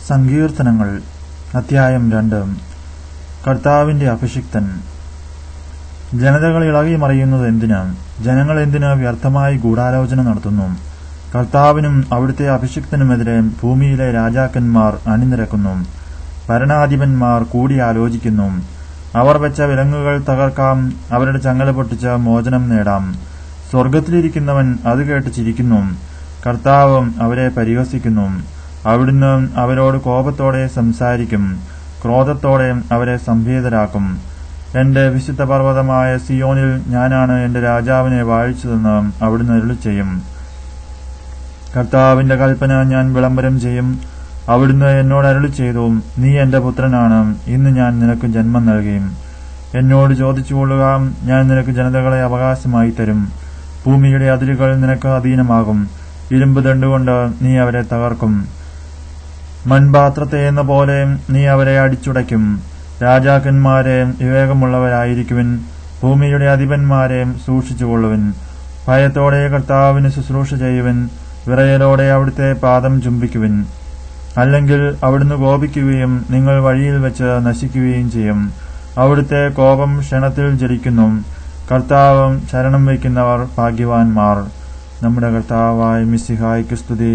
സങ്കീർത്തനങ്ങൾ അധ്യായം 2. കർത്താവിന്റെ അഭിഷിക്തൻ. ജനതകൾ ഇളകി മറിയുന്നത് എന്തിന്? ജനങ്ങൾ എന്തിന് വ്യർത്ഥമായി ഗൂഢാലോചന നടത്തുന്നു? കർത്താവിനും അവിടുത്തെ അഭിഷിക്തനുമെതിരെ ഭൂമിയിലെ രാജാക്കന്മാർ അണിനിരക്കുന്നു. ഭരണാധിപന്മാർ കൂടിയാലോചിക്കുന്നു. അവർ വെച്ച വിലങ്ങുകൾ തകർക്കാം, അവരുടെ ചങ്ങല പൊട്ടിച്ച് മോചനം നേടാം. സ്വർഗ്ഗത്തിലിരിക്കുന്നവൻ അത് കേട്ട് ചിരിക്കുന്നു. കർത്താവ് അവരെ പരിഹസിക്കുന്നു. അവിടുന്ന് അവരോട് കോപത്തോടെ സംസാരിക്കും, ക്രോധത്തോടെ അവരെ സംഭീതരാക്കും. എന്റെ വിശുദ്ധ പർവ്വതമായ സിയോനിൽ ഞാനാണ് എന്റെ രാജാവിനെ വാഴിച്ചതെന്ന് അവിടുന്ന് അരുളിച്ചെയ്യും. കർത്താവിന്റെ കൽപ്പന ഞാൻ വിളംബരം ചെയ്യും. അവിടുന്ന് എന്നോട് അരുളിച്ചെയ്തു, നീ എന്റെ പുത്രനാണ്, ഇന്ന് ഞാൻ നിനക്ക് ജന്മം നൽകി. എന്നോട് ചോദിച്ചുകൊള്ളുക, ഞാൻ നിനക്ക് ജനതകളെ അവകാശമായി തരും. ഭൂമിയുടെ അതിരുകൾ നിനക്ക് അധീനമാകും. ഇരുമ്പ് ദണ്ടുകൊണ്ട് നീ അവരെ തകർക്കും. മൺപാത്രത്തെ എന്ന പോലെ നീ അവരെ അടിച്ചുടയ്ക്കും. രാജാക്കന്മാരെ വിവേകമുള്ളവരായിരിക്കുവിൻ, ഭൂമിയുടെ അധിപന്മാരെ സൂക്ഷിച്ചുകൊള്ളുവിൻ. ഭയത്തോടെ കർത്താവിന് ശുശ്രൂഷ ചെയ്യുവിൻ, വിറയലോടെ അവിടുത്തെ പാദം ചുംബിക്കുവിൻ. അല്ലെങ്കിൽ അവിടുന്ന് കോപിക്കുകയും നിങ്ങൾ വഴിയിൽ വെച്ച് നശിക്കുകയും ചെയ്യും. അവിടുത്തെ കോപം ക്ഷണത്തിൽ ജ്വലിക്കുന്നു. കർത്താവ് ശരണം വയ്ക്കുന്നവർ ഭാഗ്യവാന്മാർ. നമ്മുടെ കർത്താവായ മിശിഹായ്ക്ക് സ്തുതി.